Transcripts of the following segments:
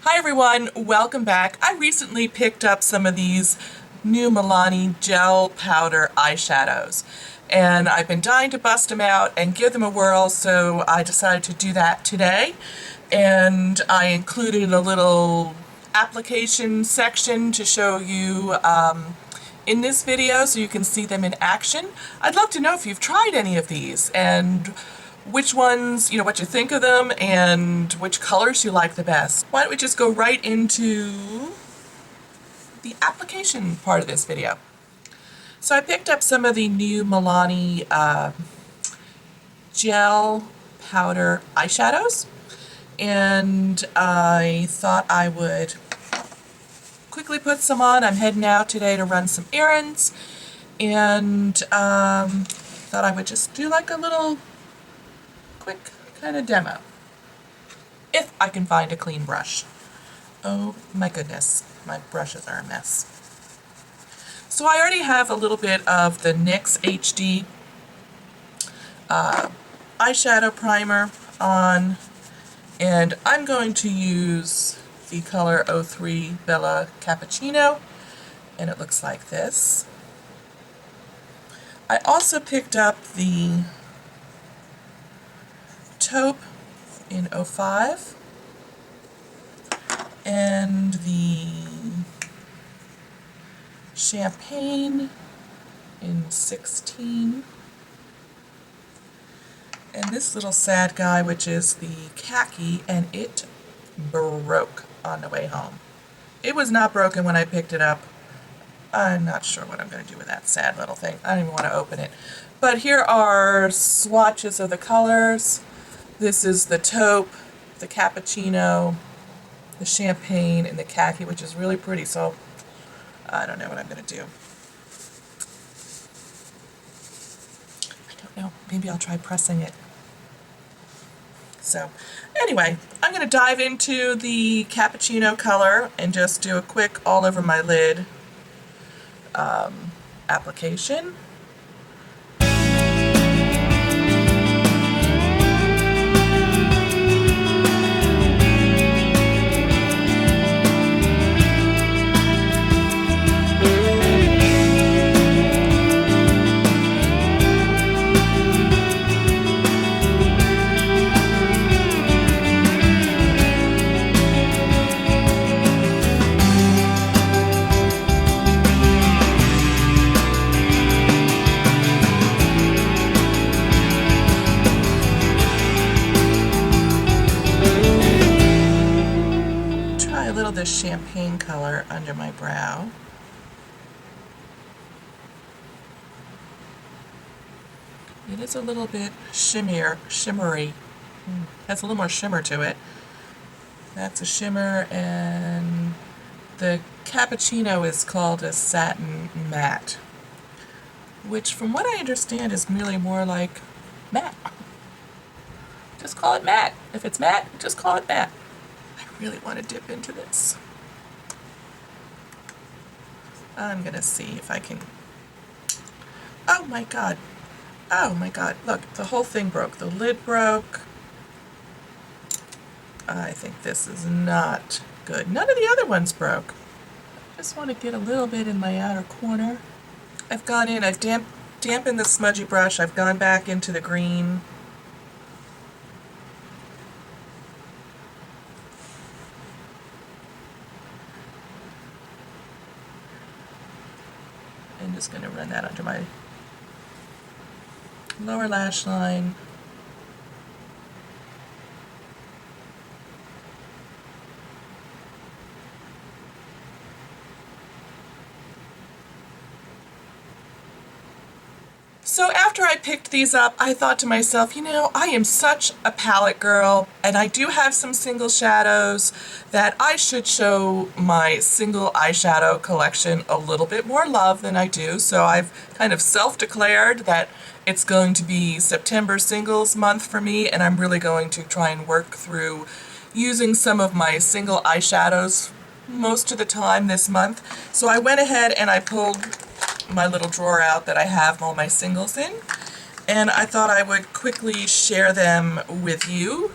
Hi everyone, welcome back. I recently picked up some of these new Milani gel powder eyeshadows and I've been dying to bust them out and give them a whirl, so I decided to do that today. And I included a little application section to show you in this video so you can see them in action. I'd love to know if you've tried any of these and which ones, what you think of them and which colors you like the best. Why don't we just go right into the application part of this video. So I picked up some of the new Milani gel powder eyeshadows, and I thought I would quickly put some on. I'm heading out today to run some errands, and thought I would just do like a little quick kind of demo. If I can find a clean brush. Oh my goodness, my brushes are a mess. So I already have a little bit of the NYX HD eyeshadow primer on, and I'm going to use the color 03 Bella Cappuccino, and it looks like this. I also picked up the Taupe in 05 and the Champaign in 16, and this little sad guy, which is the Khaki, and it broke on the way home. It was not broken when I picked it up. I'm not sure what I'm going to do with that sad little thing. I don't even want to open it. But here are swatches of the colors. This is the Taupe, the Cappuccino, the Champagne, and the Khaki, which is really pretty, so I don't know what I'm going to do. I don't know. Maybe I'll try pressing it. So, anyway, I'm going to dive into the Cappuccino color and just do a quick all over my lid application. This champagne color under my brow. It is a little bit shimmery. Has a little more shimmer to it. That's a shimmer, and the Cappuccino is called a satin matte, which from what I understand is really more like matte. Just call it matte. If it's matte, just call it matte. I really want to dip into this. I'm gonna see if I can. Oh my god. Oh my god. Look, the whole thing broke. The lid broke. I think this is not good. None of the other ones broke. I just want to get a little bit in my outer corner. I've gone in, I've dampened the smudgy brush, I've gone back into the green. I'm just going to run that under my lower lash line. So after I picked these up, I thought to myself, I am such a palette girl, and I do have some single shadows, that I should show my single eyeshadow collection a little bit more love than I do. So I've kind of self-declared that it's going to be September singles month for me, and I'm really going to try and work through using some of my single eyeshadows most of the time this month. So I went ahead and I pulled my little drawer out that I have all my singles in, and I thought I would quickly share them with you.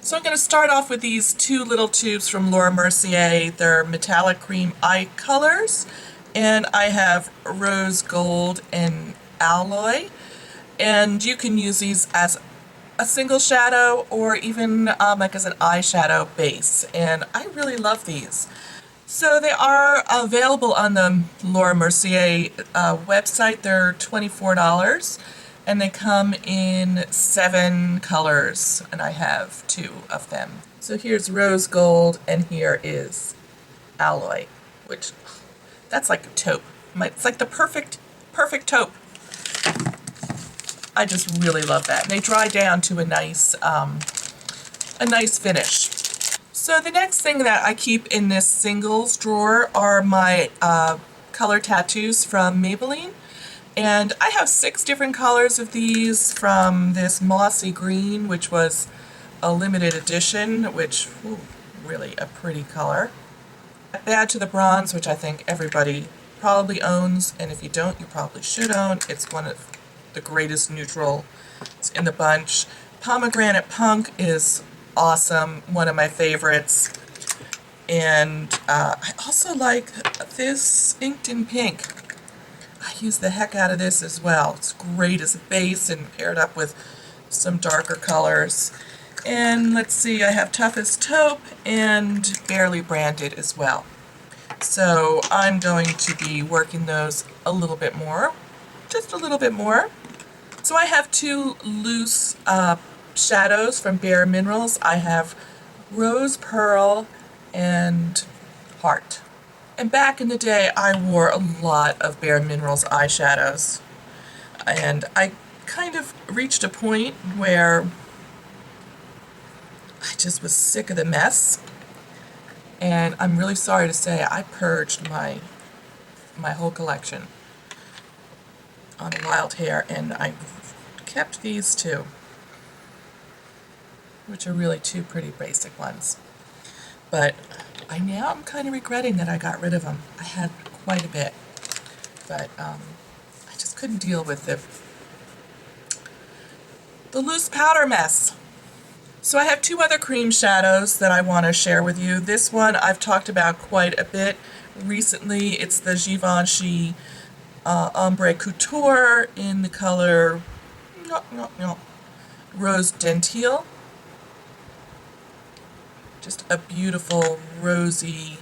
So I'm going to start off with these two little tubes from Laura Mercier. They're metallic cream eye colors, and I have rose gold and alloy. And you can use these as a single shadow or even like as an eyeshadow base. And I really love these. So they are available on the Laura Mercier website. They're $24. And they come in 7 colors, and I have 2 of them. So here's rose gold, and here is alloy, which, that's like a taupe. It's like the perfect taupe. I just really love that. And they dry down to a nice finish. So the next thing that I keep in this singles drawer are my color tattoos from Maybelline. And I have 6 different colors of these, from this mossy green, which was a limited edition, which, ooh, really a pretty color. Bad to the bronze, which I think everybody probably owns, and if you don't, you probably should own. It's one of the greatest neutrals in the bunch. Pomegranate Punk is awesome, one of my favorites. And I also like this Inked in Pink. I use the heck out of this as well. It's great as a base and paired up with some darker colors. And let's see, I have Tough as Taupe and Barely Branded as well. So I'm going to be working those a little bit more, just a little bit more. So I have 2 loose shadows from Bare Minerals. I have Rose Pearl and Heart. And back in the day, I wore a lot of Bare Minerals eyeshadows. And I kind of reached a point where I just was sick of the mess. And I'm really sorry to say I purged my whole collection on a wild hair, and I kept these 2, which are really 2 pretty basic ones. But I'm kind of regretting that I got rid of them. I had quite a bit, but I just couldn't deal with the loose powder mess. So I have 2 other cream shadows that I want to share with you. This one I've talked about quite a bit recently. It's the Givenchy Ombre Couture in the color Rose Dentille. Just a beautiful rosy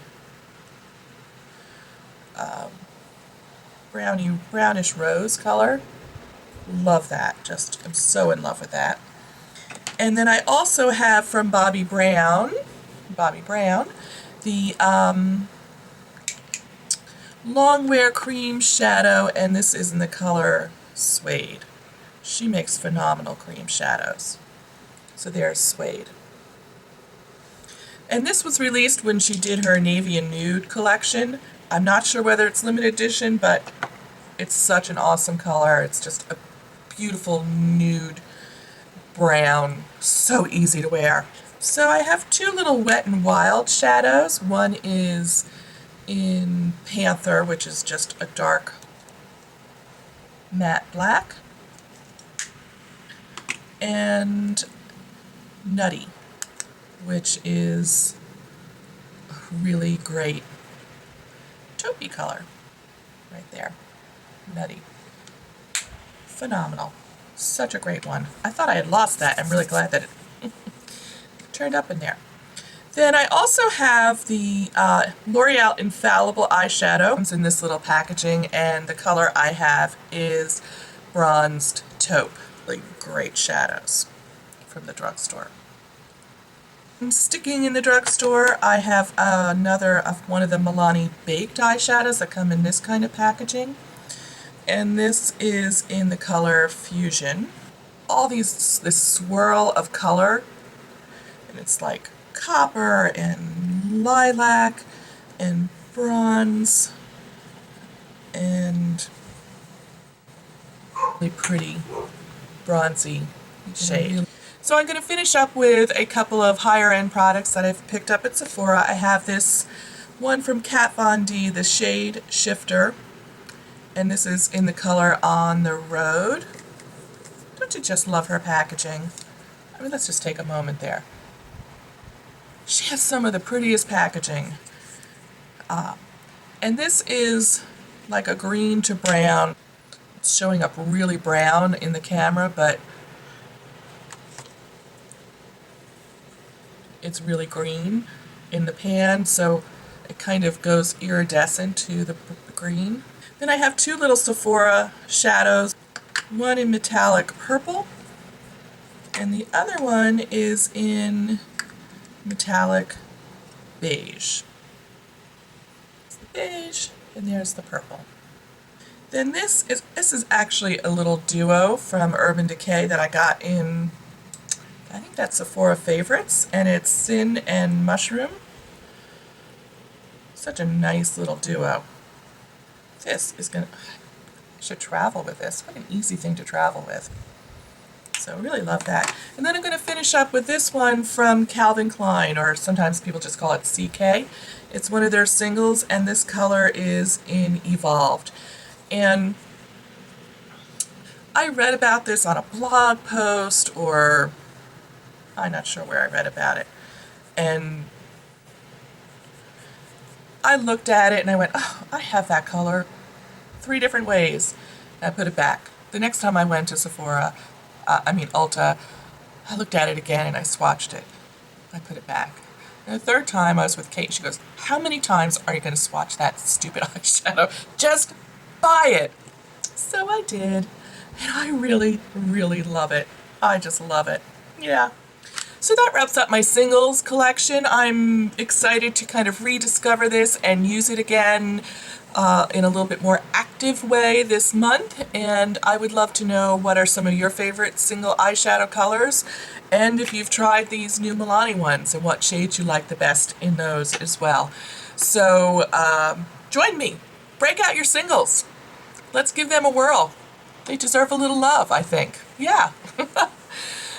brownish rose color. Love that. Just, I'm so in love with that. And then I also have from Bobbi Brown, the Longwear Cream Shadow, and this is in the color Suede. She makes phenomenal cream shadows. So there's Suede. And this was released when she did her Navy and Nude collection. I'm not sure whether it's limited edition, but it's such an awesome color. It's just a beautiful nude brown, so easy to wear. So I have 2 little Wet n Wild shadows. One is in Panther, which is just a dark matte black, and Nutty, which is a really great taupey color right there. Nutty. Phenomenal. Such a great one. I thought I had lost that. I'm really glad that it turned up in there. Then I also have the L'Oreal Infallible eyeshadow. It's in this little packaging, and the color I have is Bronzed Taupe. Like, great shadows from the drugstore. And sticking in the drugstore, I have another of one of the Milani baked eyeshadows that come in this kind of packaging. And this is in the color Fusion. All this swirl of color, and it's like copper and lilac and bronze and really pretty bronzy shade. So I'm going to finish up with a couple of higher end products that I've picked up at Sephora. I have this one from Kat Von D, the Shade Shifter, and this is in the color On the Road. Don't you just love her packaging? I mean, let's just take a moment there. She has some of the prettiest packaging. And this is like a green to brown. It's showing up really brown in the camera, but it's really green in the pan, so it kind of goes iridescent to the green. Then I have two little Sephora shadows, one in metallic purple, and the other one is in metallic beige. It's the beige, and there's the purple. Then this is actually a little duo from Urban Decay that I got in, I think that's Sephora Favorites, and it's Sin and Mushroom. Such a nice little duo. This is gonna, I should travel with this. What an easy thing to travel with. So I really love that. And then I'm going to finish up with this one from Calvin Klein, or sometimes people just call it CK. It's one of their singles, and this color is in Evolved. And I read about this on a blog post, or I'm not sure where I read about it. And I looked at it and I went, oh, I have that color 3 different ways. And I put it back. The next time I went to Sephora, Ulta, I looked at it again and I swatched it. I put it back. And the third time I was with Kate, she goes, how many times are you going to swatch that stupid eyeshadow? Just buy it. So I did. And I really, really love it. I just love it. Yeah. So that wraps up my singles collection. I'm excited to kind of rediscover this and use it again in a little bit more active way this month. And I would love to know what are some of your favorite single eyeshadow colors, and if you've tried these new Milani ones and what shades you like the best in those as well. So join me. Break out your singles. Let's give them a whirl. They deserve a little love, I think. Yeah.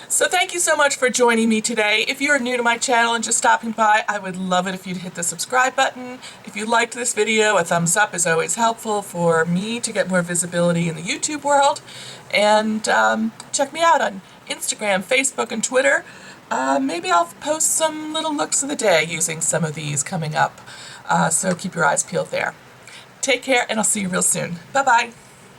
So thank you so much for joining me today. If you're new to my channel and just stopping by, I would love it if you'd hit the subscribe button. If you liked this video, a thumbs up is always helpful for me to get more visibility in the YouTube world. And check me out on Instagram, Facebook, and Twitter. Maybe I'll post some little looks of the day using some of these coming up. So keep your eyes peeled there. Take care, and I'll see you real soon. Bye-bye.